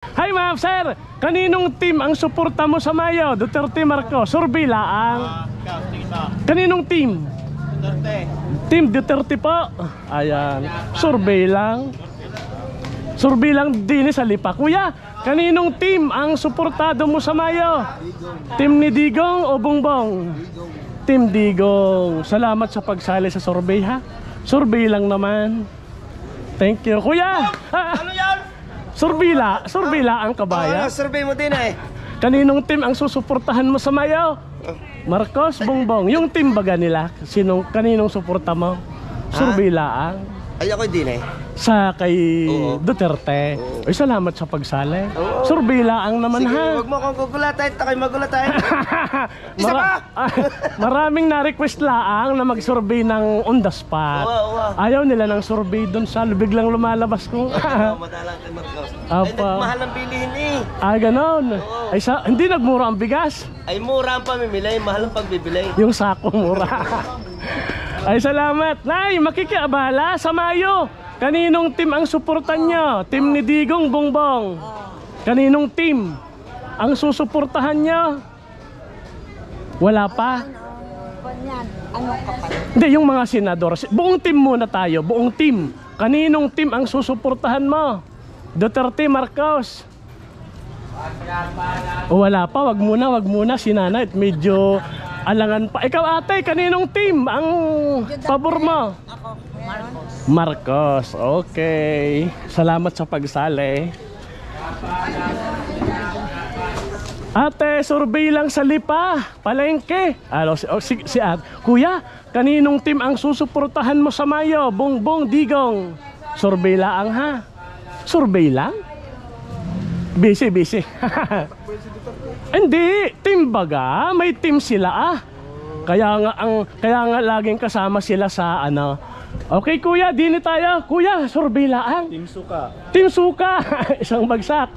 Hi ma'am, sir. Kaninong team ang suporta mo sa Mayo? Duterte, Marcos? Survey lang. Kaninong team? Duterte. Team Duterte po. Ayan. Survey lang. Survey lang din sa Lipa. Kuya, kaninong team ang suportado mo sa Mayo? Team ni Digong o Bongbong? Team Digong. Salamat sa pagsali sa survey ha. Survey lang naman. Thank you. Kuya! Ano yan? Surbila ang kabayan. Survey mo din eh. Kaninong team ang susuportahan mo sa Mayo? Marcos, Bongbong. Yung team baga nila, kaninong suporta mo? Surbila ang Ay ako din eh. sa kay Oo. Duterte. Oo. Ay, salamat sa pagsali. Oo. Surbila ang naman Sige, ha. wag mo akong gugulatan, tako'y magulatan. Isa pa? Maraming na-request laang na mag-survey ng on the spot. Oo. Ayaw nila ng survey doon sa biglang lumalabas kung Madalang kay Marcos. Ay, Apa. mahal ang bilihin eh. ganon. Oo. Ay, hindi nagmura ang bigas. Ay, mura ang pamimili, mahal ang pagbibili. Yung sako mura. Ay, salamat. Nay, makikiabala sa Mayo. Kaninong team ang suportan nyo? Team ni Digong, Bongbong? Kaninong team ang susuportahan nyo? Wala pa? Anong kapal? Hindi, yung mga senador. Buong team muna tayo. Buong team. Kaninong team ang susuportahan mo? Duterte, Marcos? O wala pa, wag muna si Nanay. Medyo alangan pa. Ikaw ate, kaninong team ang pabor mo? Ako, Marcos. Marcos, okay. Salamat sa pagsali. Ate, survey lang sa Lipa, palengke. Kuya, kaninong team ang susuportahan mo sa Mayo? Bongbong, Digong? Survey lang ha? Survey lang? Busy. Hindi, team baga, may team sila ah. Kaya nga laging kasama sila sa ano. Okay kuya, dini tayo. Kuya, survey lang. Team Suka. Team Suka, isang bagsak.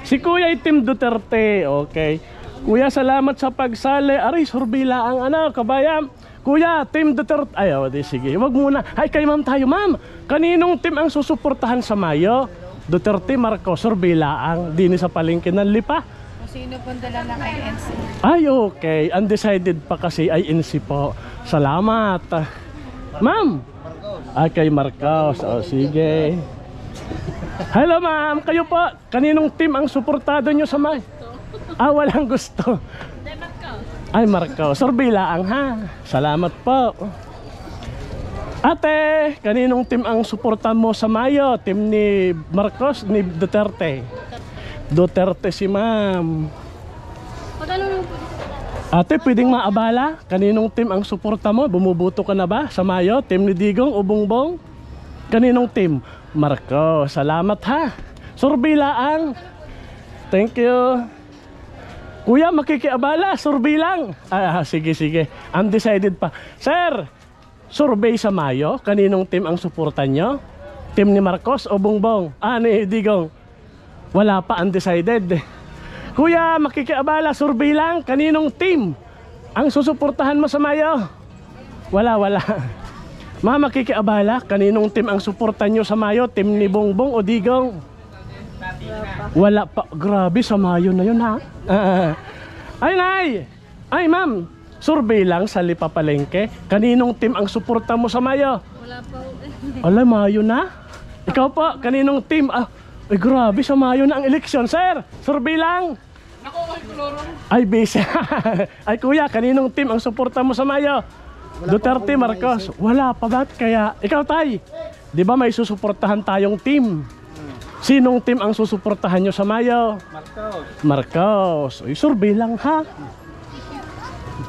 Si kuya ay Team Duterte. Okay. Kuya, salamat sa pagsali. Aray, survey lang ano, kabayan. Kuya, Team Duterte. Ayaw, sige. Wag muna. Ay, kay ma'am tayo, ma'am. Kaninong team ang susuportahan sa Mayo? Duterte, Marcos, survey lang. Dini sa palengke ng Lipa. Sino pong dala ng INC? Ay, okay. Undecided pa kasi INC po. Salamat. Ma'am. Ay, kay Marcos. O, sige. Hello, ma'am. Kayo po. Kaninong team ang suportado nyo sa May? Walang gusto. Ay, Marcos. Survey lang, ha? Salamat po. Ate, kaninong team ang suportan mo sa Mayo? Team ni Marcos, ni Duterte? Duterte si ma'am. Ate, pwedeng maabala? Kaninong team ang suporta mo? Bumubuto ka na ba sa Mayo? Team ni Digong o Bongbong? Kaninong team? Marcos, salamat ha. Survey lang. Thank you. Kuya, makikiabala, survey lang. Sige. Undecided pa. Sir, survey sa Mayo, kaninong team ang suportan nyo? Team ni Marcos o Bongbong? Ni Digong? Wala pa, undecided. Kuya, makikiabala, survey lang, kaninong team ang susuportahan mo sa Mayo? Wala. Ma'am, makikiabala, kaninong team ang suportan nyo sa Mayo? Team ni Bongbong o Digong? Wala pa. Grabe, sa Mayo na yun ha. Ay, Nay! Ay, ma'am, survey lang sa Lipa Palengke. Kaninong team ang suporta mo sa Mayo? Wala po. Ala, Mayo na? Ikaw po, kaninong team? Ay, grabe, sa Mayo na ang eleksyon. Sir, survey lang. Ay, busy. Ay, kuya, kaninong team ang suporta mo sa Mayo? Duterte, Marcos? Wala pa ba? Kaya, ikaw tay, di ba may susuportahan tayong team? Sinong team ang susuportahan nyo sa Mayo? Marcos. Ay, survey lang ha.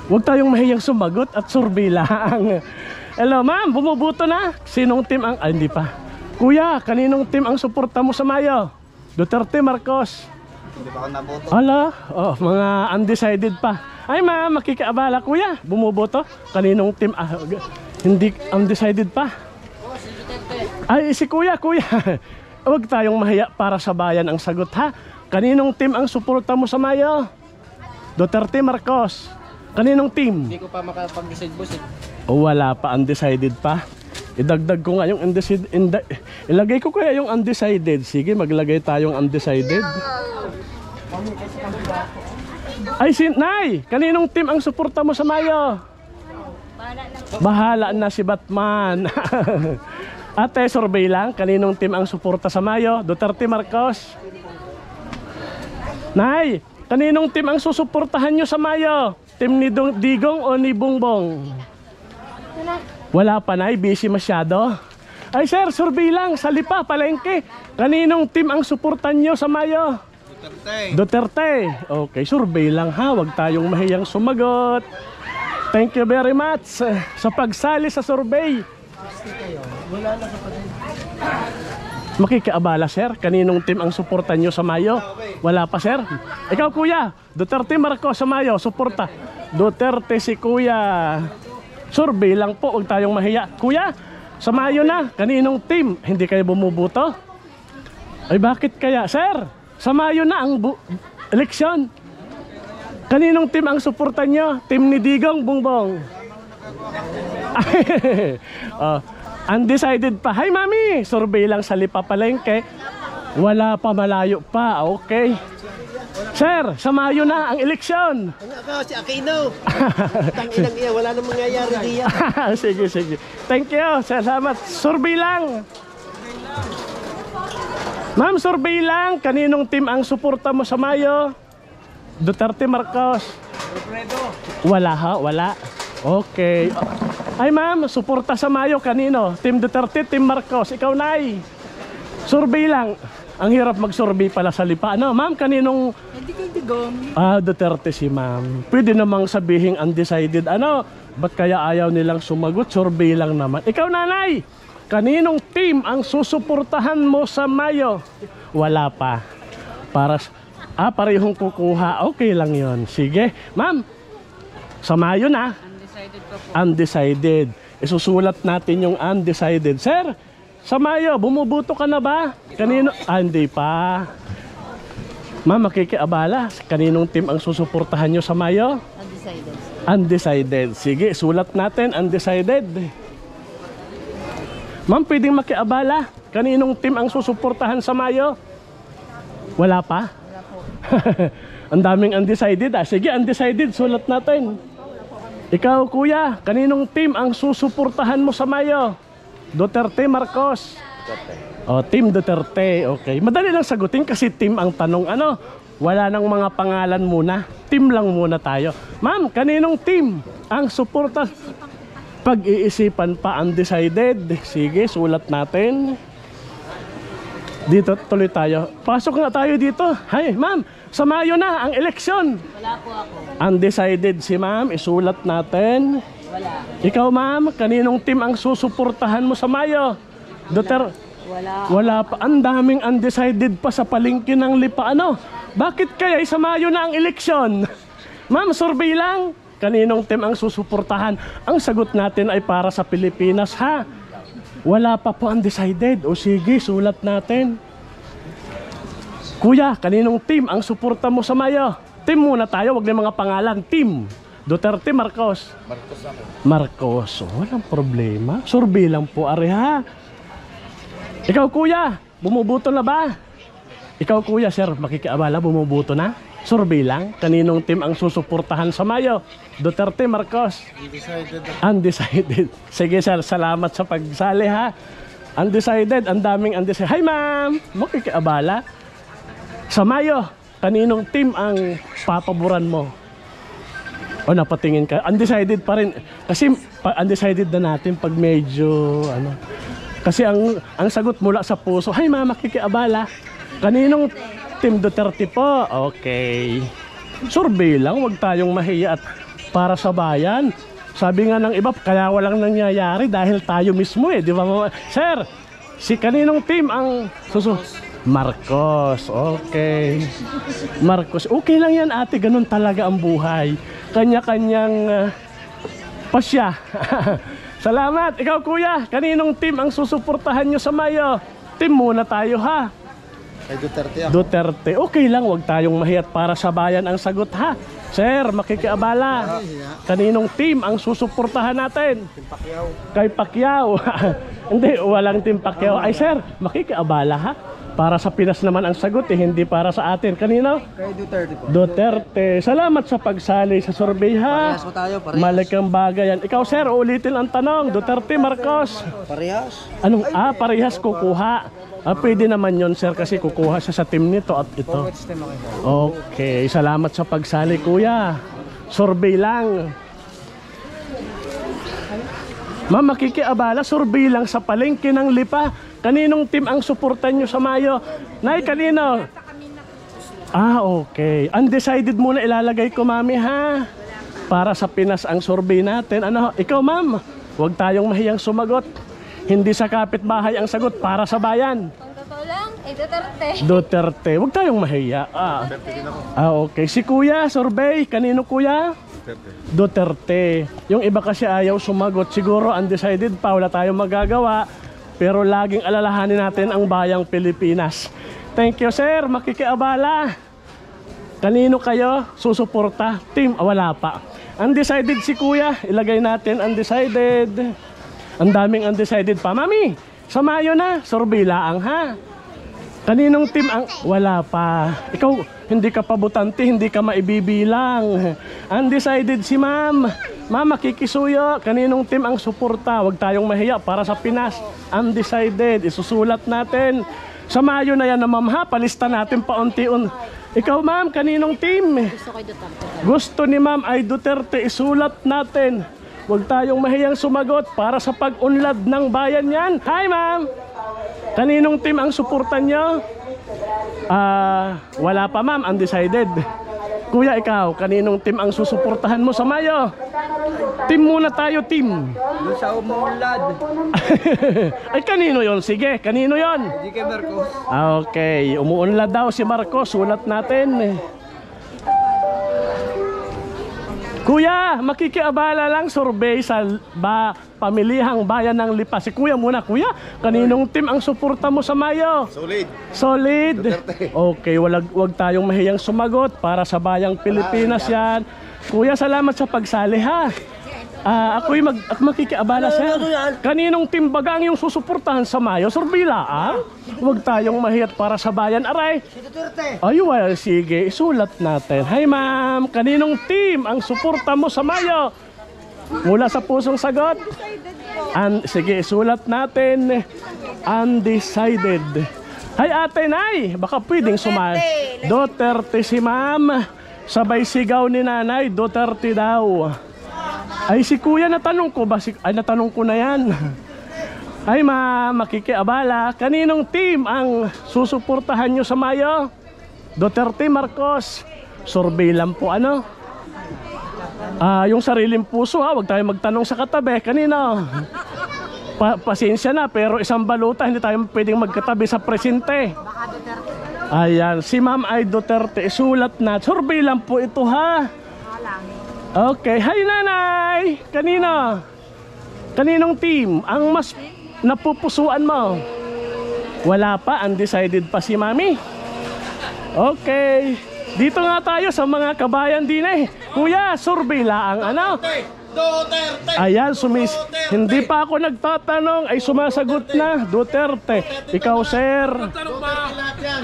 Huwag tayong mahiyang sumagot at survey lang. Hello ma'am, bumubuto na. Sinong team ang... hindi pa. Kuya, kaninong team ang suporta mo sa Mayo? Duterte, Marcos? Hindi pa ako naboto. Ala, mga undecided pa. Ay ma'am, makikiabala. Kuya, bumuboto? Kaninong team? Hindi undecided pa. Ay, si kuya. Huwag tayong mahiya para sa bayan ang sagot ha. Kaninong team ang suporta mo sa Mayo? Duterte, Marcos? Kaninong team? Hindi ko pa makapag-decide boss eh. Wala pa, undecided pa. Idagdag ko nga yung undecided. Ilagay ko kaya yung undecided. Sige, maglagay tayong undecided. Ay, Nay! Kaninong team ang suporta mo sa Mayo? Bahala na si Batman. Ate, survey lang. Kaninong team ang suporta sa Mayo? Duterte, Marcos? Nay, kaninong team ang susuportahan nyo sa Mayo? Team ni Digong o ni Bongbong? Wala pa, Nay. Busy masyado. Ay, sir, survey lang. Sa Lipa, Palengke. Kaninong team ang suportan nyo sa Mayo? Duterte. Okay, survey lang ha. Huwag tayong mahiyang sumagot. Thank you very much sa pagsali sa survey. Makikiabala, sir. Kaninong team ang suportan nyo sa Mayo? Wala pa, sir. Ikaw, kuya. Duterte, Marcos sa Mayo. Suporta. Duterte si kuya. Survey lang po. Huwag tayong mahiya. Kuya, sa Mayo na. Kaninong team? Hindi kayo bumubuto? Ay, bakit kaya? Sir, sa Mayo na ang eleksyon. Kaninong team ang suportan nyo? Team ni Digong, Bongbong? Undecided pa. Hi, mami! Survey lang sa Lipa, Palengke. Wala pa, malayo pa. Okay. Sir, sa Mayo na ang eleksyon. Ako, si Aquino. Tanginang iya, wala nang mangyayari diyan. Sige, sige. Thank you. Salamat. Survey lang. Ma'am, survey lang. Kaninong team ang suporta mo sa Mayo? Duterte, Marcos? Wala ha? Wala. Okay. Ay, ma'am, suporta sa Mayo. Kanino? Team Duterte, Team Marcos. Ikaw, Nay. Survey lang. Ang hirap mag-survey pala sa Lipa. Ano, ma'am, kaninong... Hindi kay Digong. Duterte si ma'am. Pwede namang sabihin undecided. Ano, ba't kaya ayaw nilang sumagot? Survey lang naman. Ikaw, nanay, kaninong team ang susuportahan mo sa Mayo? Wala pa. Parehong kukuha. Okay lang yon. Sige. Ma'am, sa Mayo na. Undecided pa po. Undecided. Isusulat natin yung undecided. Sir, sa Mayo, bumubuto ka na ba? Kanino? Hindi pa. Ma'am, makikiabala. Kaninong team ang susuportahan nyo sa Mayo? Undecided. Undecided. Sige, sulat natin, undecided. Ma'am, pwedeng makiabala. Kaninong team ang susuportahan sa Mayo? Wala pa? Wala po. Ang daming undecided. Sige, undecided, sulat natin. Ikaw, kuya, kaninong team ang susuportahan mo sa Mayo? Duterte, Marcos? Team Duterte. Okay. Madali lang sagutin kasi team ang tanong. Ano? Wala nang mga pangalan muna. Team lang muna tayo. Ma'am, kaninong team ang suporta? Pag-iisipan pa, undecided. Sige, sulat natin. Dito, tuloy tayo. Pasok nga tayo dito. Hi, ma'am. Sa Mayo na ang eleksyon. Wala po ako. Undecided si ma'am. Isulat natin. Wala. Ikaw, ma'am, kaninong team ang susuportahan mo sa Mayo? Duterte? Wala. Wala pa. Ang daming undecided pa sa palengke ng Lipa. Ano? Bakit kaya sa Mayo na ang eleksyon? Ma'am, survey lang. Kaninong team ang susuportahan? Ang sagot natin ay para sa Pilipinas, ha? Wala pa po undecided. O sige, sulat natin. Kuya, kaninong team ang suporta mo sa Mayo? Team muna tayo, wag na mga pangalan. Team. Duterte, Marcos? Marcos ako. Marcos. Walang problema. Survey lang po, are ha? Ikaw, kuya, bumubuto na ba? Ikaw, kuya, sir, makikiabala, bumubuto na? Survey lang. Kaninong team ang susuportahan sa Mayo? Duterte, Marcos? Undecided. Undecided. Sige, sir, salamat sa pagsali, ha? Undecided, ang daming undecided. Hi, ma'am! Makikiabala. Sa Mayo, kaninong team ang papaboran mo? O napatingin ka, undecided pa rin. Kasi undecided na natin pag medyo ano. Kasi ang sagot mula sa puso. Hi, ma'am, makikiabala. Kaninong team Duterte po? Okay. Survey lang, wag tayong mahiya at para sa bayan. Sabi nga ng iba, kaya walang nangyayari dahil tayo mismo eh, di ba? Sir, si kaninong team ang Marcos. Okay. Marcos. Okay lang yan, ate, ganun talaga ang buhay. Kanya-kanyang pasya. Salamat. Ikaw, kuya, kaninong team ang susuportahan nyo sa Mayo? Team muna tayo, ha? Kay Duterte ako. Duterte. Okay lang, wag tayong mahiyat para sa bayan ang sagot ha. Sir, makikiabala. Kaninong team ang susuportahan natin? Pacquiao. Kay Pacquiao. Hindi, walang Team Pacquiao. Ay sir, makikiabala ha. Para sa Pinas naman ang sagot hindi para sa atin. Kanino? Kay Duterte po. Duterte. Salamat sa pagsali sa survey ha. Parehas po tayo, parehas. Malaking bagay yan. Ikaw sir, ulitin ang tanong. Duterte, Marcos. Parehas. Anong, parehas kukuha. Pwede naman yon sir kasi kukuha siya sa team nito at ito. Forward system ako. Okay, salamat sa pagsali kuya. Survey lang. Ma'am, makikiabala, survey lang sa palengke ng Lipa. Kaninong team ang suportan nyo sa Mayo? Nay, kanino? Okay. Undecided muna ilalagay ko, mami, ha? Para sa Pinas ang survey natin. Ano? Ikaw, ma'am, huwag tayong mahiyang sumagot. Hindi sa kapitbahay ang sagot, para sa bayan. Ang totoo lang, Duterte. Duterte. Huwag tayong mahiya. Okay. Si kuya, survey. Kanino kuya? Duterte. Yung iba kasi ayaw sumagot. Siguro undecided pa. Wala tayong magagawa. Pero laging alalahanin natin ang bayang Pilipinas. Thank you, sir. Makikiabala. Kanino kayo susuporta? Team? Wala pa. Undecided si kuya. Ilagay natin undecided. Ang daming undecided pa. Mami, sa Mayo na. Sorbilaang ha. Kaninong team ang... Wala pa. Ikaw, hindi ka pabutante, hindi ka maibibilang. Undecided si ma'am. Ma'am, makikisuyo. Kaninong team ang suporta? Huwag tayong mahiya para sa Pinas. Undecided. Isusulat natin. Sa Mayo na yan na ma'am ha. Palista natin paunti-un. Ikaw ma'am, kaninong team? Gusto ko Duterte. Gusto ni ma'am ay Duterte. Isulat natin. Huwag tayong mahiyang sumagot para sa pag-unlad ng bayan yan. Hi ma'am! Kaninong team ang suportan nyo? Wala pa ma'am, undecided. Kuya, ikaw, kaninong team ang susuportahan mo sa Mayo? Team muna tayo, team. Doon sa umuunlad. Ay, kanino yon? Sige, kanino yon? Hindi kay Marcos. Okay, umuunlad daw si Marcos. Sulat natin. Kuya, makikiabala lang survey sa pamilihang bayan ng Lipa. Si kuya muna, kuya. Kaninong team ang suporta mo sa Mayo? Solid. Solid. Duterte. Okay, wag tayong mahiyang sumagot para sa bayang Pilipinas yan. Kuya, salamat sa pagsali ha. Ako'y makikiabala sir. Kaninong team baga ang yung susuportahan sa Mayo? Surbila, Huwag tayong mahiyat para sa bayan. Aray. Si Duterte. Ay, well, sige, isulat natin. Hi ma'am, kaninong team ang suporta mo sa Mayo? Mula sa pusong sagot? Sige, isulat natin. Undecided. Hi ate, nay, baka pwedeng sumali. Duterte si ma'am. Sabay sigaw ni nanay, Duterte daw. Ay, si kuya, natanong ko ba? Natanong ko na yan. Ay ma'am, makikiabala. Kaninong team ang susuportahan nyo sa Mayo? Duterte, Marcos. Survey lang po, ano? Yung sariling puso ha, huwag tayo magtanong sa katabi. Kanino? Pasensya na, pero isang baluta, hindi tayo pwedeng magkatabi sa presente. Ayan, si ma'am ay Duterte. Isulat na. Survey lang po ito ha. Okay, hi nanay! Kanino? Kaninong team ang mas napupusuan mo? Wala pa, undecided pa si mami. Okay, dito nga tayo sa mga kabayan din eh. Kuya, survey lang, ano? Duterte. Ayan, hindi pa ako nagtatanong, ay sumasagot na. Duterte. Ikaw, sir.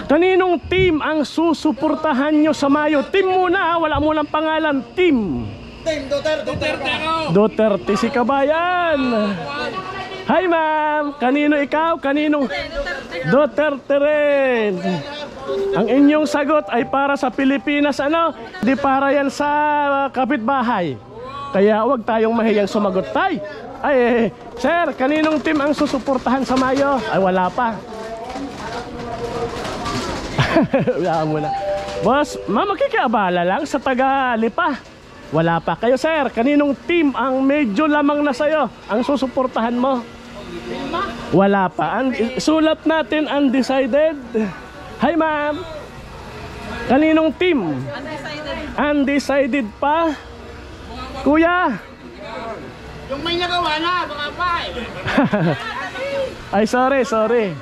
Kaninong team ang susuportahan nyo sa Mayo? Team muna, wala mo ng pangalan. Team. Team Duterte. Duterte ako. Duterte si kabayan. Hi ma'am, kanino ikaw? Kaninong? Duterte rin. Ang inyong sagot ay para sa Pilipinas, ano? Di para yan sa kapitbahay. Kaya huwag tayong mahiyang sumagot tayo. Ay, sir, kaninong team ang susuportahan sa Mayo? Ay, wala pa. Wala mo na. Boss, ma'am, makikiabala lang sa taga-Lipa. Wala pa. Kayo, sir, kaninong team ang medyo lamang na sa'yo ang susuportahan mo? Wala pa. Sulat natin undecided. Hi, ma'am. Kaninong team? Undecided pa. Kuya. Yung may nagawa na, baka pa Ay, sorry.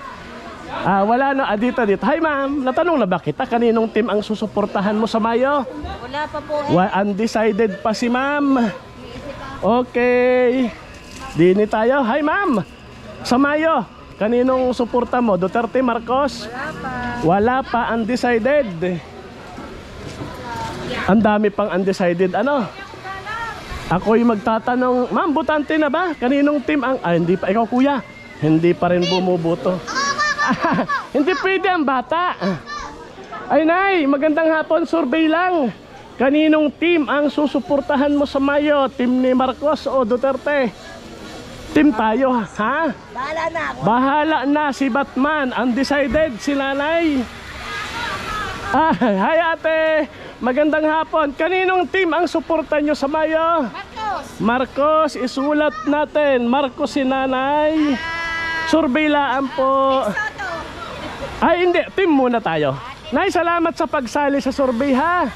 Wala no. Dito. Hi ma'am, natanong na ba kita kaninong team ang susuportahan mo sa Mayo? Wala pa po. Undecided pa si ma'am. Okay. Dini tayo. Hi ma'am. Sa Mayo, kaninong suporta mo? Duterte, Marcos? Wala pa. Undecided. Ang dami pang undecided. Ano? Ako'y magtatanong, ma'am, butante na ba? Kaninong team ang... hindi pa. Ikaw kuya, hindi pa rin bumuboto. Hindi pwede ang bata. Ay nay, magandang hapon, survey lang. Kaninong team ang susuportahan mo sa Mayo? Team ni Marcos o Duterte? Team tayo, ha? Bahala na ako. Bahala na si Batman. Undecided si nanay. Hi ate, magandang hapon. Kaninong team ang suporta nyo sa Mayo? Marcos, isulat natin. Marcos si nanay. Surbeylaan po. Ay hindi, team muna tayo. Nay, salamat sa pagsali sa survey ha.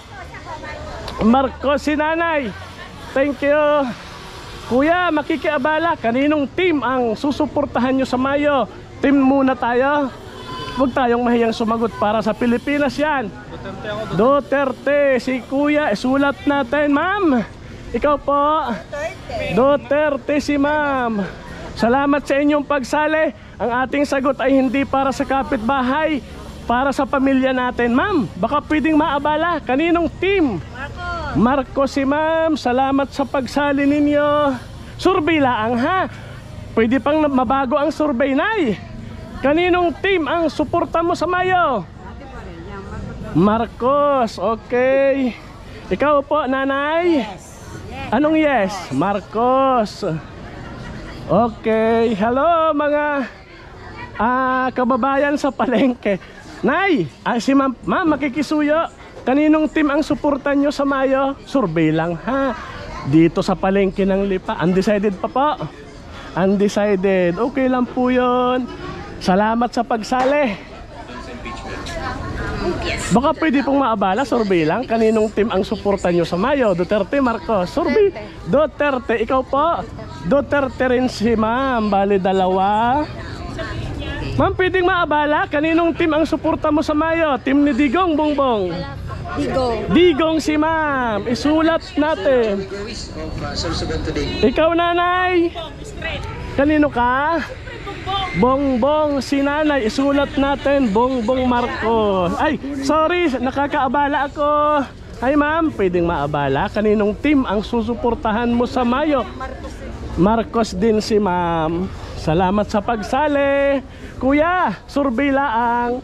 Marcos si nanay. Thank you. Kuya, makikiabala. Kaninong team ang susuportahan nyo sa Mayo? Team muna tayo. Huwag tayong mahiyang sumagot, para sa Pilipinas yan. Duterte. Si kuya, isulat natin. Ma'am, ikaw po. Duterte si ma'am. Salamat sa inyong pagsali. Ang ating sagot ay hindi para sa kapitbahay, para sa pamilya natin. Ma'am, baka pwedeng maabala. Kaninong team? Marcos si ma'am. Salamat sa pagsali ninyo. Survey lang ha. Pwede pang mabago ang survey, nay. Kaninong team ang suporta mo sa Mayo? Marcos, okay. Ikaw po, nanay? Anong yes? Marcos. Okay. Hello mga kababayan sa palengke. Nay, si ma'am, makikisuyo. Kaninong team ang suporta nyo sa Mayo? Survey lang ha. Dito sa palengke ng Lipa. Undecided pa po. Undecided. Okay lang po yun. Salamat sa pagsali. Baka pwede pong maabala, survey lang. Kaninong team ang suporta nyo sa Mayo? Duterte, Marcos? Survey. Duterte. Ikaw po? Duterte rin si ma'am. Bali dalawa. Ma'am, pwedeng maabala? Kaninong team ang suporta mo sa Mayo? Team ni Digong, Bongbong? Digong si ma'am. Isulat natin. Ikaw, nanay? Kanino ka? Bongbong si nanay. Isulat natin. Bongbong Marcos. Ay, sorry, nakakaabala ako. Ay ma'am, pwedeng maabala? Kaninong team ang susuportahan mo sa Mayo? Marcos din si ma'am. Salamat sa pagsali. Kuya, survey laang.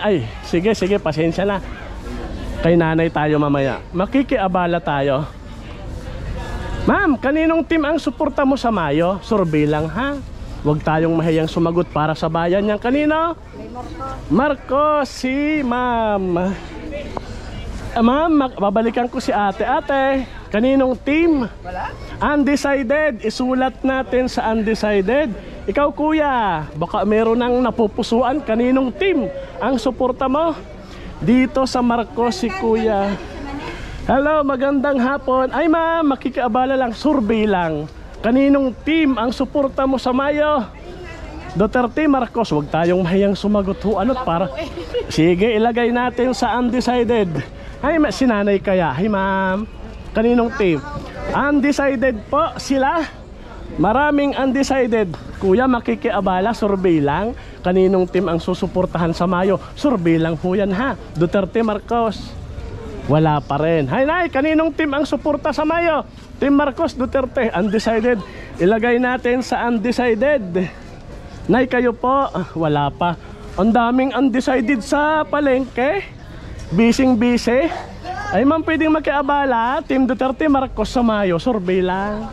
Ay, sige, pasensya na. Kay nanay tayo mamaya. Makikiabala tayo. Ma'am, kaninong team ang suporta mo sa Mayo? Survey lang ha. Huwag tayong mahiyang sumagot, para sa bayan niyan. Kanino? Marcos si ma'am. Ma'am, babalikan ko si ate. Ate, kaninong team? Undecided. Isulat natin sa undecided. Ikaw kuya, baka meron nang napupusuan. Kaninong team ang suporta mo? Dito sa Marcos si kuya. Hello, magandang hapon. Ay ma'am, makikiabala lang, survey lang. Kaninong team ang suporta mo sa Mayo? Duterte, Marcos? Huwag tayong mahiyang sumagot ho. Ano para? Sige, ilagay natin sa undecided. Ay, sinanay kaya. Hi ma'am, kaninong team? Undecided po sila. Maraming undecided. Kuya, makikiabala, survey lang. Kaninong team ang susuportahan sa Mayo? Survey lang ho yan ha. Duterte, Marcos? Wala pa rin. Hi nay, kaninong team ang suporta sa Mayo? Team Marcos, Duterte? Undecided. Ilagay natin sa undecided. Nay, kayo po? Wala pa. Ang daming undecided sa palengke. Busy. Ay ma'am, pwedeng makiabala? Team Duterte, Marcos sa Mayo? Survey lang.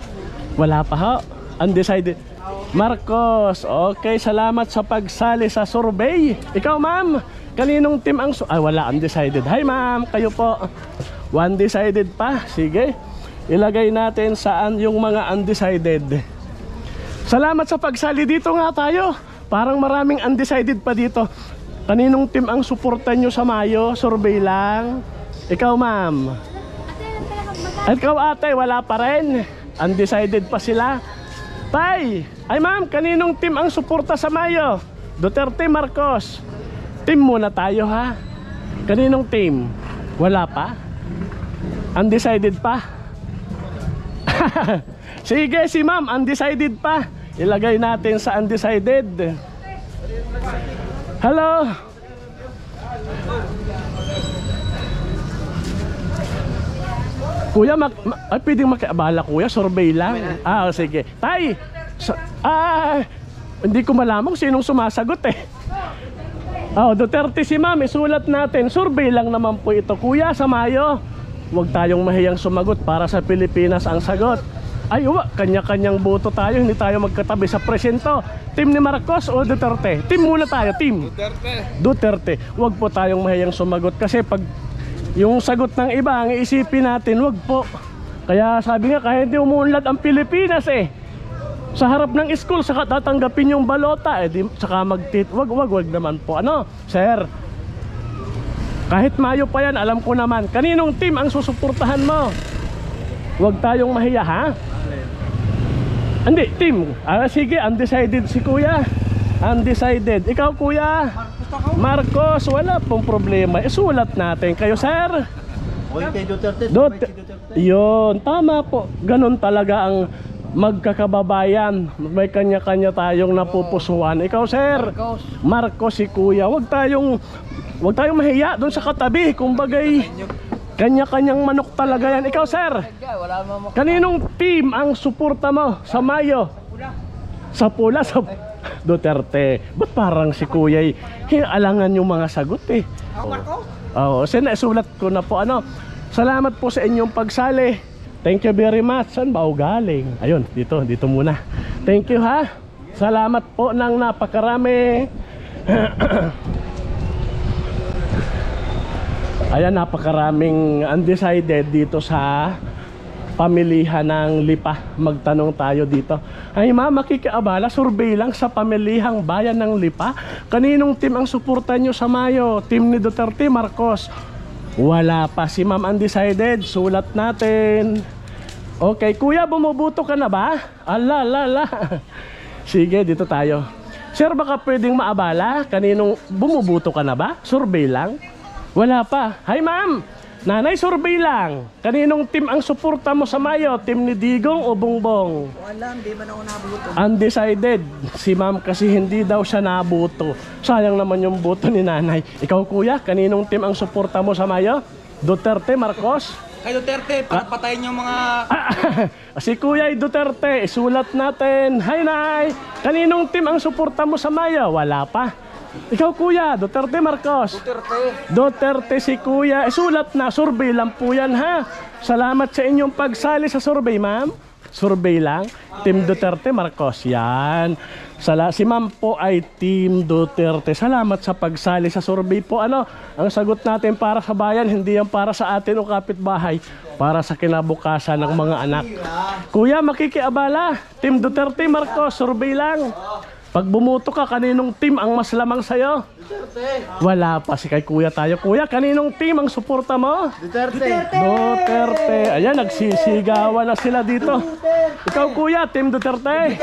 Wala pa ho. Undecided. Marcos. Okay, salamat sa pagsali sa survey. Ikaw ma'am, kaninong team ang wala, undecided. Hi ma'am, kayo po? Undecided pa. Sige, ilagay natin saan yung mga undecided. Salamat sa pagsali. Dito nga tayo. Parang maraming undecided pa dito. Kaninong team ang suporta nyo sa Mayo? Survey lang. Ikaw ma'am? At ikaw ate, wala pa rin. Undecided pa sila. Tay, ay ma'am, kaninong team ang suporta sa Mayo? Duterte, Marcos. Team muna tayo ha. Kaninong team? Wala pa? Undecided pa? Sige, si ma'am, undecided pa. Ilagay natin sa undecided. Hello? Kuya, ay, pwedeng makiabala kuya, survey lang. Sige. Tay, hindi ko malamang sinong sumasagot eh. Duterte si ma'am, isulat natin. Survey lang naman po ito. Kuya, sa Mayo, huwag tayong mahiyang sumagot para sa Pilipinas ang sagot. Ay, kanya-kanyang boto tayo, hindi tayo magkatabi sa presinto. Team ni Marcos o Duterte? Team muna tayo, team. Duterte. Huwag po tayong mahiyang sumagot kasi pag yung sagot ng iba, ang iisipin natin, wag po. Kaya sabi nga, kahit hindi umuunlad ang Pilipinas sa harap ng school, saka tatanggapin yung balota, saka wag naman po. Ano, sir? Kahit Mayo pa yan, alam ko naman. Kaninong team ang susuportahan mo? Wag tayong mahiya, ha? Hindi, team. Sige, undecided si kuya. Undecided. Ikaw, kuya? Marcos, wala pong problema. Isulat natin. Kayo, sir? Okay, Duterte. Yun, tama po. Ganun talaga ang magkakababayan. May kanya-kanya tayong napupusuan. Ikaw, sir? Marcos, si kuya. Huwag tayong mahiya doon sa katabi. Kumbagay, kanya-kanyang manok talaga yan. Ikaw, sir? Kaninong team ang suporta mo sa Mayo? Sa pula, sa Duterte. Ba't parang si Kuya'y alangan yung mga sagot eh? Sinasulat ko na po. Salamat po sa inyong pagsali. Thank you very much. Saan ba galing? Ayun, dito muna. Thank you ha. Salamat po ng napakarami. Ayan, napakaraming undecided dito sa pamilihan ng Lipa. Magtanong tayo dito. Ay ma'am, makikiabala, survey lang sa pamilihang bayan ng Lipa. Kaninong team ang suporta nyo sa Mayo? Team ni Duterte, Marcos? Wala pa. Si ma'am undecided. Sulat natin. Okay, kuya, bumubuto ka na ba? Ala. Sige, dito tayo. Sir, baka pwedeng maabala? Kaninong bumubuto ka na ba? Survey lang? Wala pa. Hi ma'am, nanay, survey lang. Kaninong team ang suporta mo sa Mayo? Team ni Digong o Bongbong? Wala, hindi man ako nabuto. Undecided. Si ma'am kasi hindi daw siya nabuto. Sayang naman yung boto ni nanay. Ikaw kuya, kaninong team ang suporta mo sa Mayo? Duterte, Marcos? Kay Duterte, para patayin yung mga... Si Kuya Duterte, isulat natin. Hi nay, kaninong team ang suporta mo sa Mayo? Wala pa. Ikaw kuya, Duterte, Marcos? Duterte si kuya. Isulat na, survey lang po yan ha. Salamat sa inyong pagsali sa survey ma'am. Survey lang. Team Duterte, Marcos. Yan. Si ma'am po ay Team Duterte. Salamat sa pagsali sa survey po. Ang sagot natin para sa bayan, hindi yan para sa atin o kapitbahay. Para sa kinabukasan ng mga anak. Kuya, makikiabala. Team Duterte, Marcos. Survey lang. Pag bumuto ka, kaninong team ang mas lamang sa'yo? Duterte. Wala pa si kay kuya tayo. Kuya, kaninong team ang suporta mo? Duterte. Ayan, nagsisigawan na sila dito. Ikaw kuya, team Duterte?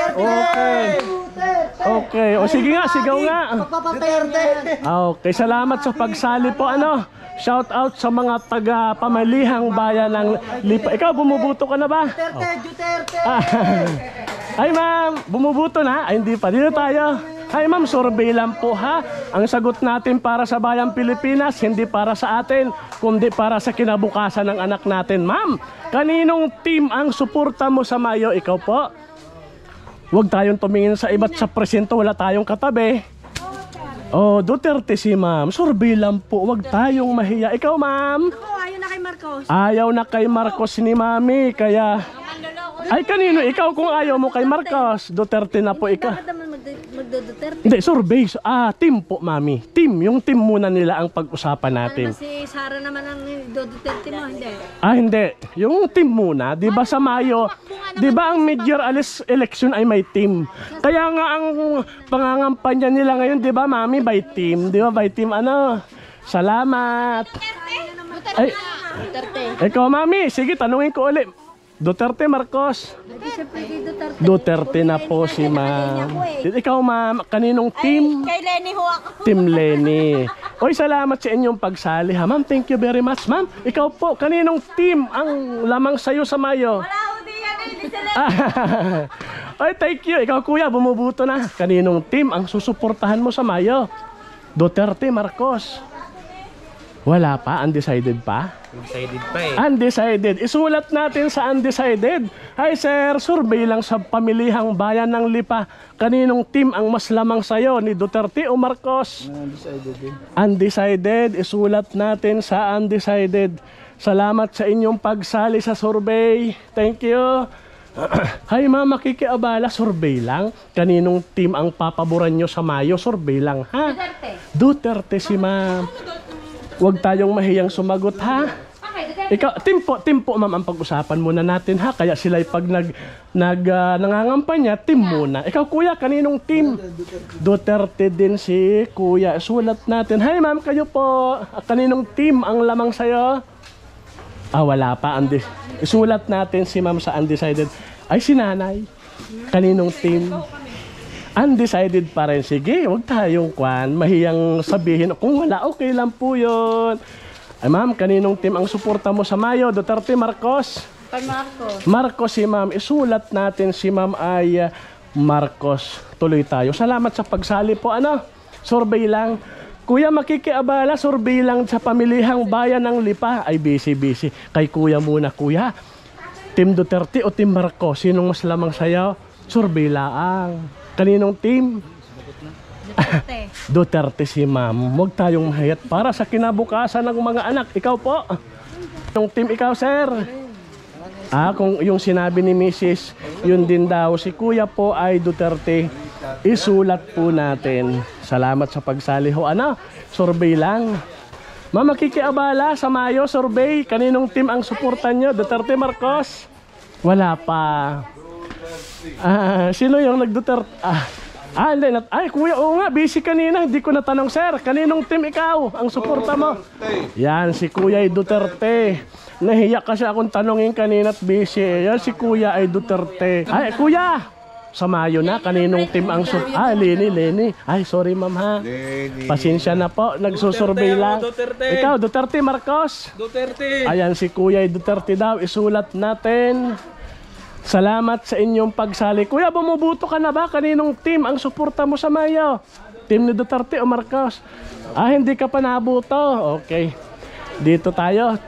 Okay. O sige nga, sigaw nga. Okay, salamat sa pagsali po. Shout out sa mga taga-pamalihang bayan ng Lipa. Ikaw, bumubuto ka na ba? Duterte. Ay ma'am, bumubuto na? Ay hindi pa, dito tayo. Hi ma'am, survey lang po ha. Ang sagot natin para sa bayang Pilipinas, hindi para sa atin, kundi para sa kinabukasan ng anak natin. Ma'am, kaninong team ang suporta mo sa Mayo? Ikaw po? Huwag tayong tumingin sa iba't sa presinto, wala tayong katabi. Duterte si ma'am. Survey lang po, huwag tayong mahiya. Ikaw ma'am? Ayaw na kay Marcos. Ayaw na kay Marcos ni mami, kaya... Ay kanino? Ikaw kung ayaw mo kay Marcos. Duterte na po ikaw. Bakit naman magdo-Duterte? Hindi, survey. Team po, mami. Yung team muna nila ang pag-usapan natin. Si Sara naman ang Duterte mo, hindi? Hindi. Yung team muna. Di ba sa Mayo, di ba ang major election ay may team? Kaya nga ang pangangampanya nila ngayon, di ba mami, by team? Di ba by team? Salamat. Ay, Duterte. ikaw mami, sige, tanungin ko ulit. Duterte, Marcos. Hindi siyempre kay Duterte. Duterte na po si ma'am. Ikaw ma'am, kaninong team? Kay Lenny ho ako. Team Lenny. Oy, salamat sa inyong pagsali ha ma'am. Thank you very much ma'am. Ikaw po, kaninong team ang lamang sayo sa Mayo? Wala ho di yan eh. Di sila. Oy, thank you. Ikaw kuya, bumubuto na. Kaninong team ang susuportahan mo sa Mayo? Duterte, Marcos. Wala pa, undecided pa? Excited pa eh. Undecided. Isulat natin sa undecided. Hi sir, survey lang sa pamilihang bayan ng Lipa. Kaninong team ang mas lamang sayo, ni Duterte o Marcos? Undecided eh. Undecided. Isulat natin sa undecided. Salamat sa inyong pagsali sa survey. Thank you. Hi ma'am, makikiabala. Survey lang. Kaninong team ang papaboran nyo sa Mayo? Survey lang ha. Duterte. Duterte si ma'am. Huwag tayong mahiyang sumagot ha. Ikaw, team po ma'am ang pag-usapan muna natin ha. Kaya sila'y pag nangangampanya, team muna. Ikaw kuya, kaninong team? Duterte din si kuya. Sulat natin. Hi ma'am, kayo po. Kaninong team ang lamang sayo? Wala pa. Isulat natin si ma'am sa undecided. Ay, si nanay. Kaninong team? Undecided pa rin. Sige, huwag tayong mahiyang sabihin. Kung wala, okay lang po yun. Ay ma'am, kaninong team ang suporta mo sa Mayo? Duterte, Marcos? Kay Marcos. Marcos si ma'am. Isulat natin si ma'am ay Marcos. Tuloy tayo. Salamat sa pagsali po. Survey lang. Kuya, makikiabala. Survey lang sa pamilihang bayan ng Lipa. Ay, busy. Kay kuya muna, kuya. Team Duterte o Team Marcos? Sinong mas lamang sayo? Survey lang. Kaninong team? Duterte. Duterte si ma'am. Huwag tayong mahiyat para sa kinabukasan ng mga anak. Ikaw po. Yung team ikaw, sir. Kung yung sinabi ni Mrs. Yun din daw. Si kuya po ay Duterte. Isulat po natin. Salamat sa pagsali ho. Survey lang. Ma'am, makikiabala sa Mayo. Survey. Kaninong team ang suportan nyo? Duterte, Marcos? Wala pa. Sino yung nag-Duterte? Hindi. Ay, kuya, oo nga, busy kanina. Hindi ko natanong, sir. Kaninong team ikaw ang suporta mo? Yan, si kuya ay Duterte. Nahiya kasi akong tanongin kanina at busy. Yan, si kuya ay Duterte. Ay, kuya! Sa Mayo na, kaninong team ang suporta? Lenny. Ay, sorry ma'am ha. Pasensya na po, nagsusurvey lang. Ikaw, Duterte, Marcos? Duterte! Ayan, si kuya ay Duterte daw. Isulat natin. Salamat sa inyong pagsali. Kuya, bumubuto ka na ba? Kaninong team ang suporta mo sa Mayo? Team ni Duterte o Marcos? Hindi ka pa nabuto. Okay. Dito tayo.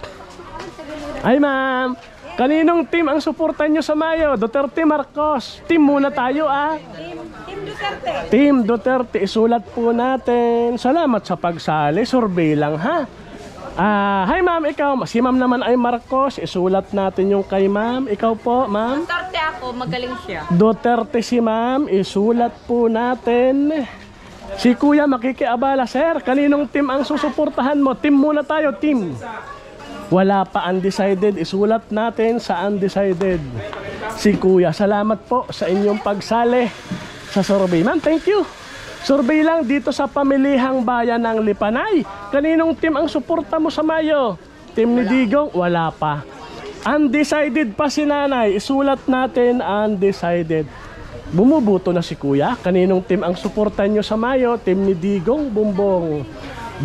Ay ma'am, kaninong team ang suporta nyo sa Mayo? Duterte, Marcos? Team muna tayo Team Duterte. Team Duterte. Isulat po natin. Salamat sa pagsali. Survey lang ha. Hi ma'am, ikaw. Si ma'am naman ay Marcos. Isulat natin yung kay ma'am. Ikaw po, ma'am. Duterte ako, magaling siya. Duterte si ma'am. Isulat po natin. Si kuya, makikiabala, sir. Kaninong team ang susuportahan mo? Team muna tayo, team. Wala pa, undecided. Isulat natin sa undecided. Si kuya, salamat po sa inyong pagsali sa survey. Ma'am, thank you. Survey lang dito sa pamilihang bayan ng Lipanay. Kaninong team ang suporta mo sa Mayo? Team ni Digong? Wala pa. Undecided pa si nanay. Isulat natin undecided. Bumubuto na si kuya. Kaninong team ang suporta nyo sa Mayo? Team ni Digong, Bumbong.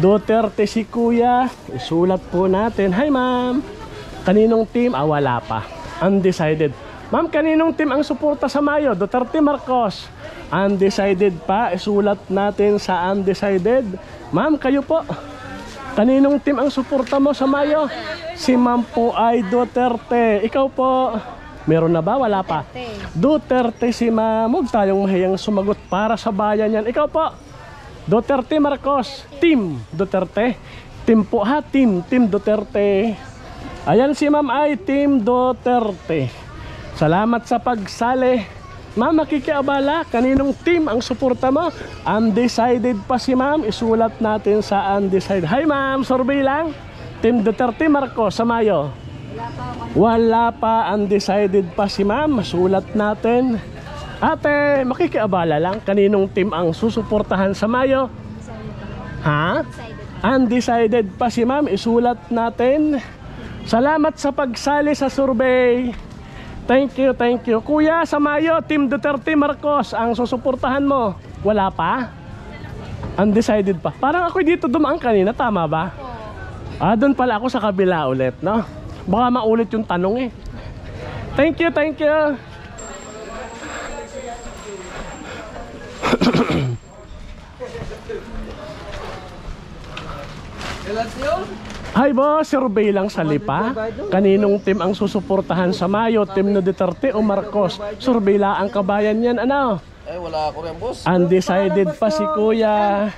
Duterte si kuya. Isulat po natin. Hi ma'am. Kaninong team? Wala pa. Undecided. Ma'am, kaninong team ang suporta sa Mayo? Duterte, Marcos? Undecided pa. Isulat natin sa undecided. Ma'am, kayo po. Kaninong team ang suporta mo sa Mayo? Si ma'am po ay Duterte. Ikaw po. Meron na ba? Wala pa. Duterte si ma'am. Huwag tayong mahiyang sumagot para sa bayan yan. Ikaw po. Duterte, Marcos. Team Duterte. Team po ha. Team Duterte. Ayan si ma'am ay Team Duterte. Salamat sa pagsali. Ma'am, makikiabala. Kaninong team ang suporta mo? Undecided pa si ma'am. Isulat natin sa undecided. Hi ma'am, survey lang. Team Duterte, Marcos sa Mayo? Wala pa. Undecided pa si ma'am. Sulat natin. Ate, makikiabala lang. Kaninong team ang susuportahan sa Mayo? Undecided pa si ma'am. Isulat natin. Salamat sa pagsali sa survey. Thank you, thank you. Kuya, sa Mayo, Team Duterte Marcos ang susuportahan mo. Wala pa? Undecided pa. Parang ako dito dumaan kanina, tama ba? Doon pala ako sa kabila ulit, no? Baka maulit yung tanong eh. Thank you, thank you. Hi boss, survey lang sa Lipa. Kaninong team ang susuportahan sa Mayo? Team na Duterte o Marcos? Survey lang ang kabayan yan, ano? Wala ako rin, boss. Undecided pa si Kuya.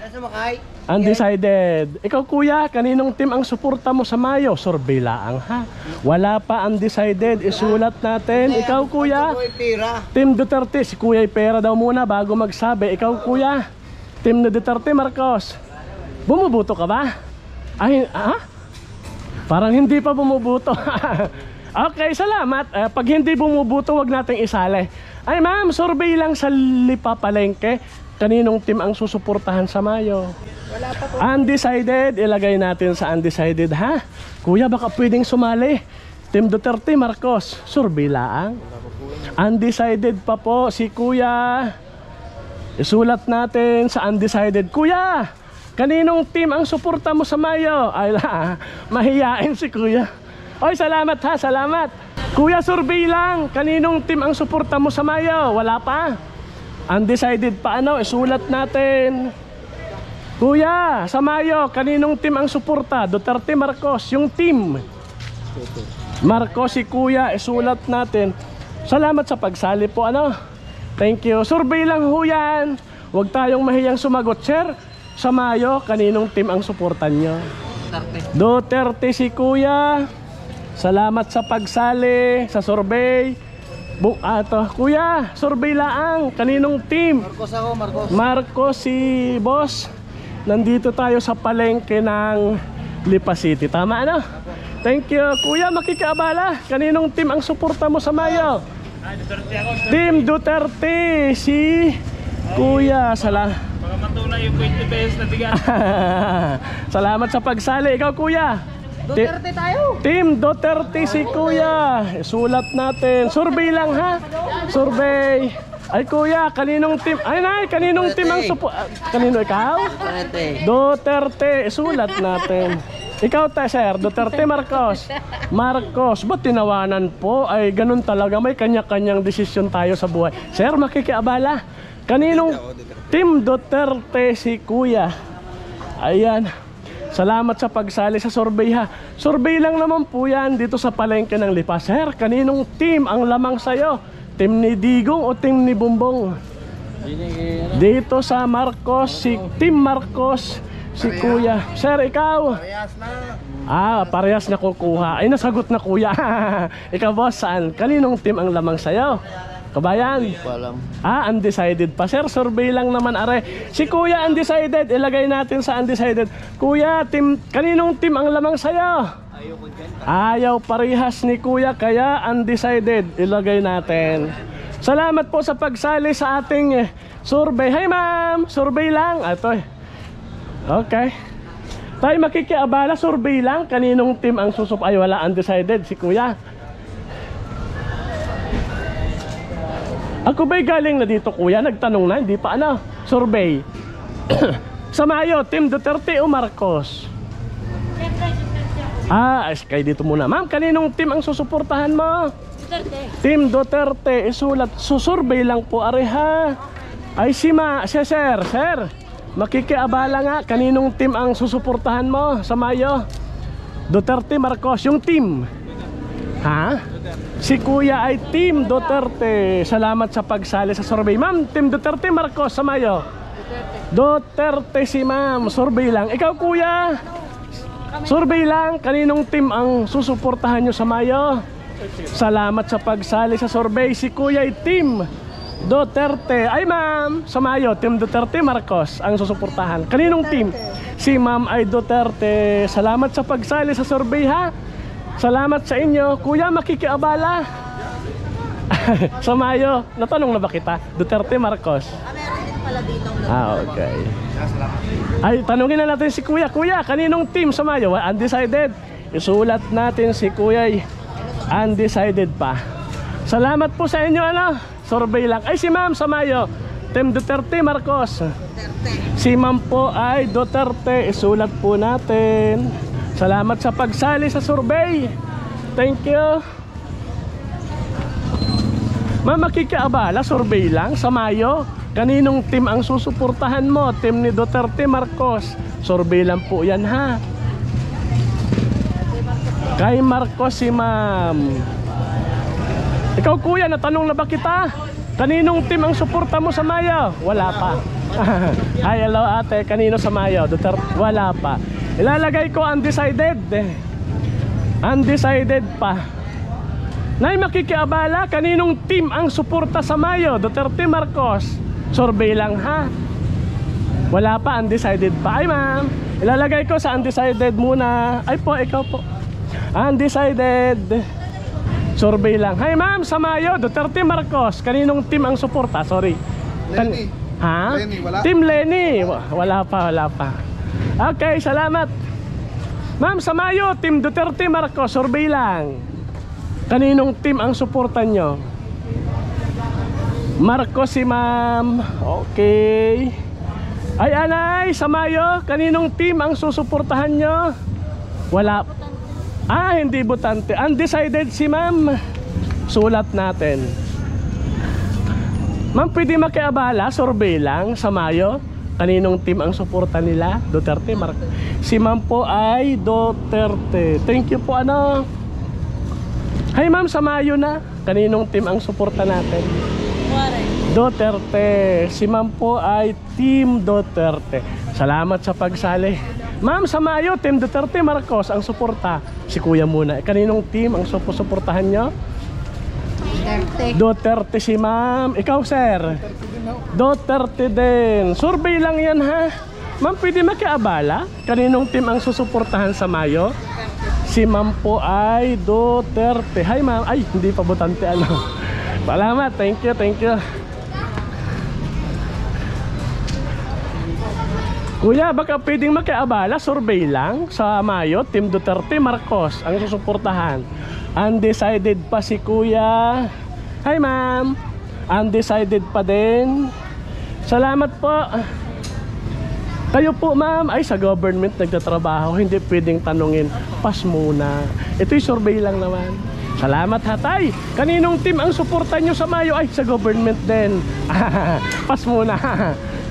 Undecided. Ikaw Kuya, kaninong team ang suporta mo sa Mayo? Survey lang ha. Wala pa undecided, isulat natin. Ikaw Kuya, Team Duterte. Si Kuya pera daw muna bago magsabi. Ikaw Kuya, Team na Duterte Marcos. Bumubuto ka ba? Ay, parang hindi pa bumubuto. Okay, salamat. Pag hindi bumubuto, wag nating isali. Ay ma'am, survey lang sa Lipa Palengke. Kaninong team ang susuportahan sa Mayo? Wala pa po. Undecided, ilagay natin sa undecided ha. Kuya, baka pwedeng sumali. Team Duterte Marcos, survey lang. Undecided pa po si Kuya. Isulat natin sa undecided. Kuya, kaninong team ang suporta mo sa Mayo? Ay mahiyain si Kuya. Oy, salamat ha, salamat. Kuya, survey lang. Kaninong team ang suporta mo sa Mayo? Wala pa? Undecided pa ano? Isulat natin. Kuya, sa Mayo, kaninong team ang suporta? Duterte Marcos, yung team. Marcos si Kuya, isulat natin. Salamat sa pagsali po, ano? Thank you. Survey lang ho yan. Huwag tayong mahiyang sumagot, sir. Sa Mayo, kaninong team ang suportan nyo? Duterte si Kuya. Salamat sa pagsali sa survey. Kuya, survey lang. Kaninong team? Marcos ako, Marcos. Marcos si boss. Nandito tayo sa palengke ng Lipa City. Tama ano? Thank you. Kuya, makikiabala. Kaninong team ang suporta mo sa Mayo? Team Duterte si Kuya. Baka matunay yung 20 pesos na bigas. Salamat sa pagsali. Ikaw Kuya. Duterte tayo. Team Duterte si Kuya. Sulat natin. Survey lang ha. Survey. Ay Kuya, kaninong team? Ay nay, kaninong team ang kanino ikaw? Duterte. Sulat natin. Ikaw sir, Duterte Marcos. Marcos, ba't tinawanan po? Ay ganun talaga, may kanya-kanyang desisyon tayo sa buhay. Sir, makikiabala. Kaninong team Duterte si Kuya? Ayan. Salamat sa pagsali sa survey ha. Survey lang naman po yan dito sa palengke ng Lipa. Sir, kaninong team ang lamang sayo? Team ni Digong o team ni Bumbong? Dito sa Marcos, si Team Marcos, si Kuya. Sir, ikaw? Parehas na kukuha. Ay, nasagot na Kuya. Ikaw boss, saan? Kaninong team ang lamang sayo? Kabayan? Undecided pa. Sir, survey lang naman are. Si Kuya undecided, ilagay natin sa undecided. Kuya, kaninong team ang lamang sayo? Ayaw parehas ni Kuya, kaya undecided. Ilagay natin. Salamat po sa pagsali sa ating survey. Hi ma'am, survey lang. Ito okay. Tayo makikiabala, survey lang. Kaninong team ang ay wala, undecided si Kuya. Ako ba'y galing na dito Kuya? Nagtanong na, hindi pa ano? Survey. Sa Mayo, Team Duterte o Marcos? Kay dito muna. Ma'am, kaninong team ang susuportahan mo? Duterte. Team Duterte. Isulat. Susurvey lang po areha. Ay sir. Makikiabala nga. Kaninong team ang susuportahan mo sa Mayo? Duterte Marcos. Yung team. Ha? Si Kuya ay Team Duterte. Salamat sa pagsali sa survey. Ma'am, Team Duterte Marcos sa Mayo? Duterte si ma'am. Survey lang. Ikaw Kuya? Survey lang. Kaninong team ang susuportahan nyo sa Mayo? Salamat sa pagsali sa survey. Si Kuya ay Team Duterte. Ay ma'am, sa Mayo, Team Duterte Marcos ang susuportahan. Kaninong team? Si ma'am ay Duterte. Salamat sa pagsali sa survey ha. Salamat sa inyo. Kuya, makikiabala. Sa Mayo, natanong na ba kita? Duterte Marcos? Okay. Ay, tanungin na natin si Kuya. Kuya, kaninong team sa Mayo? Undecided. Isulat natin si Kuya. Undecided pa. Salamat po sa inyo, ano? Survey lang. Ay, si Ma'am Samayo, Team Duterte Marcos. Si Ma'am po ay Duterte. Isulat po natin. Salamat sa pagsali sa survey. Thank you. Ma'am, makikiabala, survey lang sa Mayo. Kaninong team ang susuportahan mo? Team ni Duterte Marcos. Survey lang po yan, ha? Kay Marcos si Ma'am. Ikaw kuya, natanong na ba kita? Kaninong team ang suporta mo sa Mayo? Wala pa. Hi, hello ate. Kanino sa Mayo? Duterte? Wala pa. Ilalagay ko undecided. Undecided pa. Nay, makikiabala, kaninong team ang suporta sa Mayo? Duterte Marcos. Survey lang, ha? Wala pa, undecided pa. Ay ma'am, ilalagay ko sa undecided muna. Ay po, ikaw po. Undecided. Survey lang. Hi ma'am, sa Mayo, Duterte Marcos. Kaninong team ang suporta? Sorry. Lenny. Ha? Lenny, wala. Team Lenny. Wala pa, wala pa. Okay, salamat. Ma'am, sa Mayo, Team Duterte Marcos. Survey lang. Kaninong team ang suportan nyo? Marcos si ma'am. Okay. Ay anay, sa Mayo, kaninong team ang susuportahan nyo? Wala. Ah, hindi botante. Undecided si ma'am. Sulat natin. Ma'am, pwede makiabala, survey lang sa Mayo. Kaninong team ang suporta nila? Duterte Marcos. Si ma'am po ay Duterte. Thank you po, ano. Hi ma'am, sa Mayo na. Kaninong team ang suporta natin? Duterte. Si ma'am po ay Team Duterte. Salamat sa pagsali. Ma'am, sa Mayo, Team Duterte Marcos ang suporta. Si kuya muna. Kaninong team ang suportahan nyo? Duterte si ma'am. Ikaw sir? Duterte din. Survey lang yan, ha? Ma'am, pwede makiabala? Kaninong team ang susuportahan sa Mayo? Si ma'am po ay Duterte. Hi ma'am. Ay, hindi pa botante, ano. Salamat, thank you, thank you. Kuya, baka pwedeng makiabala, survey lang sa Mayo, Team Duterte Marcos ang susuportahan. Undecided pa si kuya. Hi ma'am. Undecided pa din. Salamat po. Kayo po ma'am, ay sa government nagtatrabaho, hindi pwedeng tanungin. Pas muna. Ito'y survey lang naman. Salamat hatay. Kaninong team ang suporta nyo sa Mayo? Ay, sa government din. Pas muna.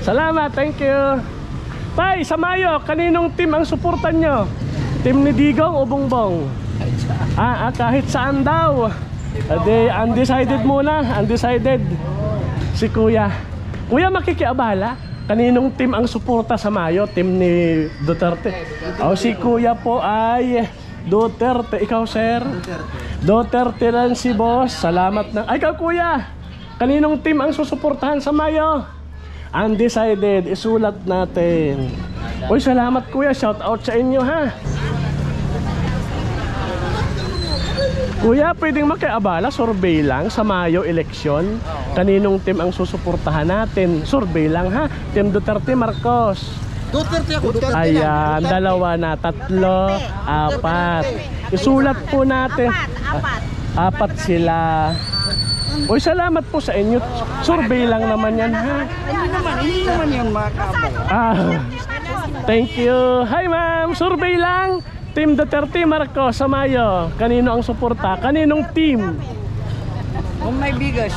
Salamat, thank you. Tay, sa Mayo, kaninong team ang suporta nyo? Team ni Digong o Bongbong? Kahit saan daw. Ade, undecided muna. Undecided. Si kuya. Kuya, makikiabala? Kaninong team ang suporta sa Mayo? Team ni Duterte. O si kuya po ay Duterte. Ikaw sir? Duterte lang si boss. Salamat na. Ay, ikaw kuya, kaninong team ang susuportahan sa Mayo? Undecided. Isulat natin. Uy, salamat kuya. Shout out sa inyo, ha? Kuya, pwedeng makiabala, survey lang sa Mayo election. Kaninong team ang susuportahan natin? Survey lang, ha? Team Duterte Marcos. Duterte ako. Duterte. Ayan, dalawa na, tatlo, apat. Isulat po natin. Apat sila. Uy, salamat po sa inyo. Survey lang naman yan, ha? Hindi naman yan makabala. Thank you. Hi ma'am, survey lang. Team Duterte Marcos sa Mayo. Kanino ang suporta? Kaninong team? Kung may bigas.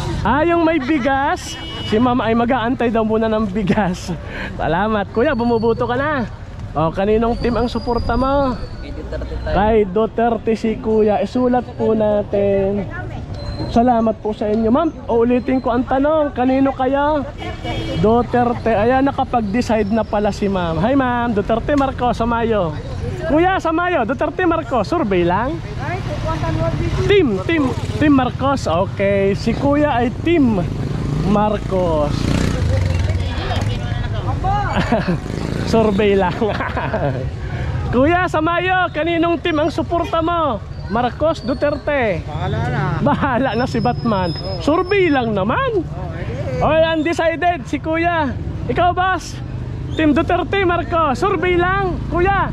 Yung may bigas. Si ma'am ay mag-aantay daw muna ng bigas. Salamat. Kuya, bumubuto ka na. Kaninong team ang suporta mo? Kay Duterte si kuya. Isulat po natin. Salamat po sa inyo. Ma'am, ulitin ko ang tanong. Kanino kaya? Duterte. Ayan, nakapag-decide na pala si ma'am. Hi ma'am, Duterte Marcos sa Mayo. Kuya, sa Mayo, Duterte Marcos. Survey lang. Team Marcos. Okay, si kuya ay Team Marcos. Survey lang. Kuya, sa Mayo, kaninong team ang suporta mo? Marcos, Duterte? Bahala na si Batman. Survey lang naman. Undecided si kuya. Ikaw boss? Team Duterte Marcos. Survey lang. Kuya,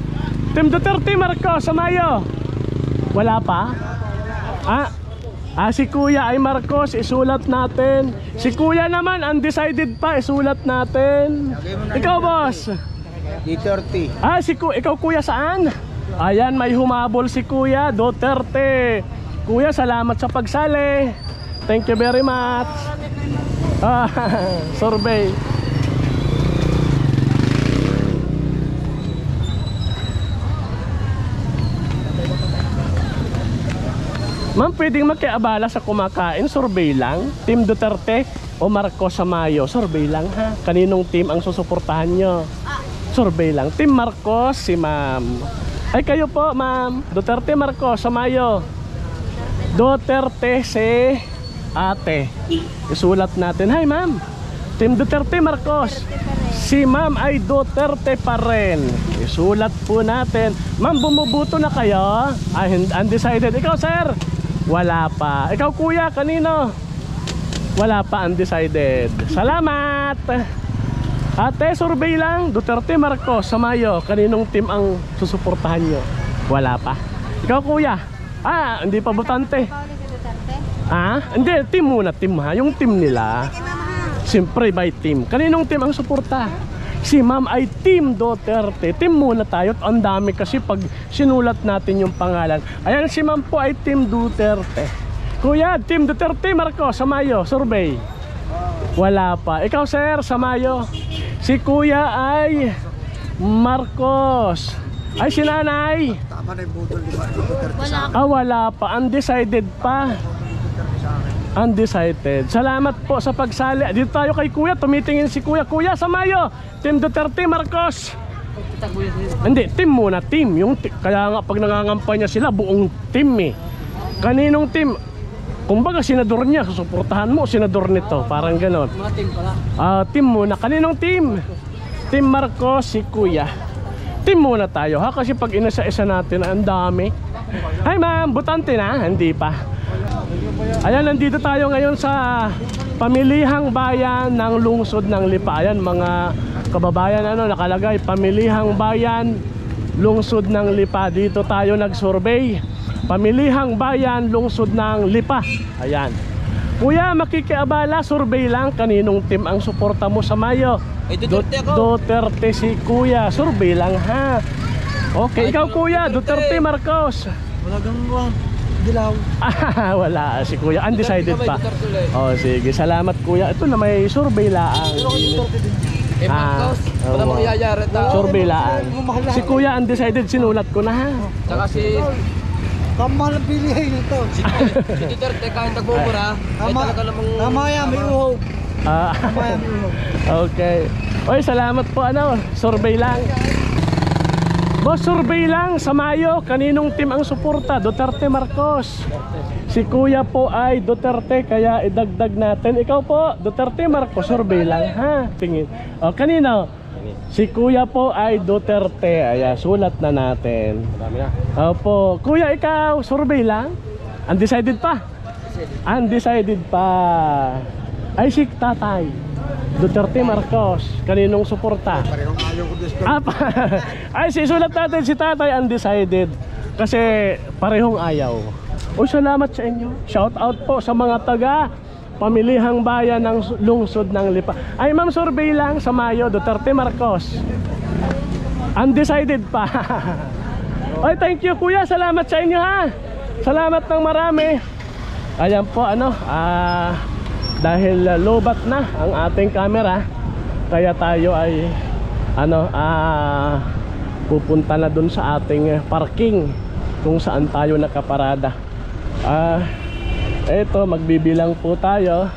Team Duterte Marcos sa Mayo. Wala pa? Si Kuya ay Marcos, isulat natin. Si Kuya naman, undecided pa, isulat natin. Ikaw, boss. D30. Ikaw, Kuya, saan? Ayan, may humabol si Kuya Duterte. Kuya, salamat sa pagsali. Thank you very much. Survey. Ma'am, pwedeng makiabala sa kumakain? Survey lang. Team Duterte o Marcos sa Mayo? Survey lang ha. Kaninong team ang susuportahan nyo? Survey lang. Team Marcos, si ma'am. Ay kayo po, ma'am. Duterte, Marcos sa Mayo. Duterte si ate. Isulat natin. Hi, ma'am. Team Duterte, Marcos. Si ma'am ay Duterte pa rin. Isulat po natin. Ma'am, bumubuto na kayo? Undecided. Ikaw, sir? Wala pa. Ikaw, kuya, kanino? Wala pa, undecided. Salamat. Ate, survey lang. Duterte, Marcos sa Mayo. Kaninong team ang susuportahan nyo? Wala pa. Ikaw, kuya? Hindi pa botante. Hindi, team muna, team ha. Yung team nila. Siyempre by team. Kaninong team ang suporta? Si ma'am ay Team Duterte. Team muna tayo. Ang dami kasi pag sinulat natin yung pangalan. Ayan, si ma'am po ay Team Duterte. Kuya, Team Duterte, Marcos sa Mayo. Survey. Wala pa. Ikaw, sir, sa Mayo. Si kuya ay Marcos. Ay, si nanay. Tama na yung budol, di ba? Duterte. Wala pa. Undecided pa. Undecided. Salamat po sa pagsali. Dito tayo kay kuya. Tumitingin si kuya. Kuya, sa Mayo. Team Duterte, Marcos. Hindi, team muna. Team. Kaya nga pag nangangampanya sila, buong team eh. Kaninong team? Kumbaga senador niya. Susuportahan mo senador nito. Parang ganon. Mga team pala. Team muna. Kaninong team? Team Marcos, si kuya. Team muna tayo ha. Kasi pag inasa-isa natin, ang dami. Hi ma'am, butante na? Hindi pa. Ayan, nandito tayo ngayon sa Pamilihang Bayan ng Lungsod ng Lipa. Ayan mga kababayan, nakalagay Pamilihang Bayan, Lungsod ng Lipa. Dito tayo nag-survey. Pamilihang Bayan, Lungsod ng Lipa. Ayan. Kuya, makikiabala, survey lang. Kaninong team ang suporta mo sa Mayo? Duterte ako. Duterte si kuya. Survey lang ha. Okay, ikaw kuya, Duterte, Marcos. Wala gangwang. Dilaw. Wala si kuya, undecided pa. Sige, salamat kuya. Ito na may survey laang. Marcos, wala mong iyayari tao. Survey laang. Si kuya undecided, sinulat ko na ha. Tsaka si Tama lang pilihin ito. Duterte kahit nagbubura, ay talaga namang... Tama yan, may uhog. Tama yan, may uhog. Okay. Oy, salamat po survey lang. Boss, survey lang sa Mayo. Kaninong team ang suporta? Duterte, Marcos. Si kuya po ay Duterte, kaya idagdag natin. Ikaw po, Duterte, Marcos. Survey lang ha. Tingin. Kanino? Si kuya po ay Duterte. Ayan, sulat na natin. Opo. Kuya, ikaw, survey lang? Undecided pa? Undecided pa. Ay, si tatay Duterte, Marcos. Kaninong suporta? Parehong ayaw ko dito. Ay, sisulat natin si tatay undecided. Kasi parehong ayaw. Salamat sa inyo. Shout out po sa mga taga Pamilihang Bayan ng Lungsod ng Lipa. Ay ma'am, survey lang sa Mayo. Duterte, Marcos. Undecided pa. Ay, thank you kuya. Salamat sa inyo ha. Salamat ng marami. Ayan po dahil lobat na ang ating camera, kaya tayo ay pupunta na dun sa ating parking kung saan tayo nakaparada. Eto, magbibilang po tayo.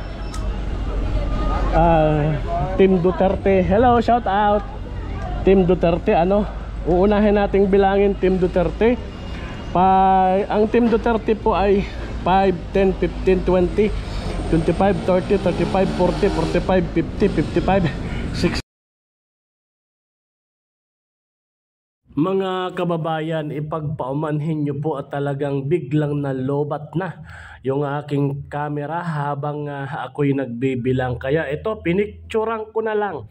Team Duterte, hello, shout out Team Duterte. Uunahin nating bilangin Team Duterte. Ang Team Duterte po ay 5, 10, 15, 20, 25, 30, 35, 40, 45, 50, 55, 60. Mga kababayan, ipagpaumanhin nyo po at talagang biglang nalobat na yung aking camera habang ako'y nagbibilang. Kaya ito, pinicturan ko na lang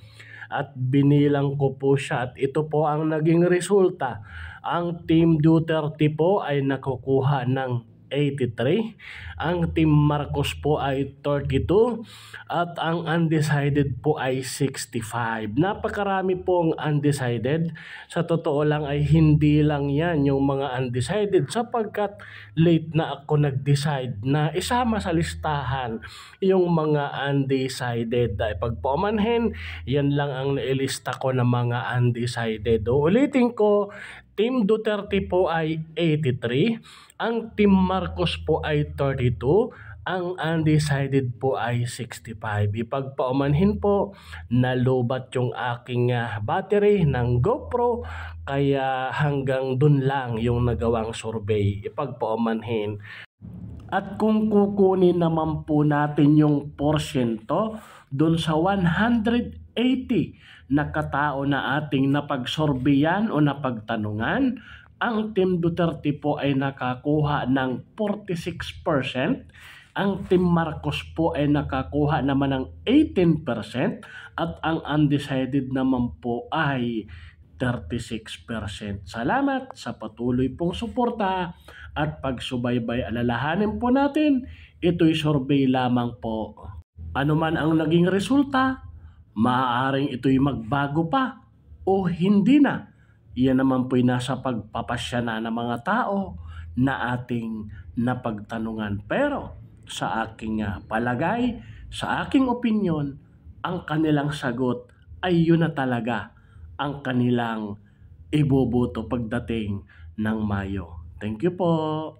at binilang ko po siya. At ito po ang naging resulta. Ang Team Duterte po ay nakukuha ng 83, ang Team Marcos po ay 32, at ang undecided po ay 65. Napakarami pong undecided. Sa totoo lang ay hindi lang yan yung mga undecided, sapagkat late na ako nag-decide na isama sa listahan yung mga undecided. Ay pagpaumanhin, yan lang ang nailista ko ng mga undecided. Ulitin ko, Team Duterte po ay 83, ang Team Marcos po ay 32, ang undecided po ay 65. Ipagpaumanhin po, nalubat yung aking battery ng GoPro, kaya hanggang dun lang yung nagawang survey. Ipagpaumanhin. At kung kukunin naman po natin yung porsyento doon sa 180 na katao na ating napagsorbiyan o napagtanungan, ang Team Duterte po ay nakakuha ng 46%, ang Team Marcos po ay nakakuha naman ng 18%, at ang undecided naman po ay 36%. Salamat sa patuloy pong suporta at pagsubaybay. Alalahanin po natin, ito'y survey lamang po. Ano man ang naging resulta, maaaring ito'y magbago pa o hindi na. Iyan naman po'y nasa pagpapasya na ng mga tao na ating napagtanungan. Pero sa aking palagay, sa aking opinyon, ang kanilang sagot ay yun na talaga ang kanilang iboboto pagdating ng Mayo. Thank you po.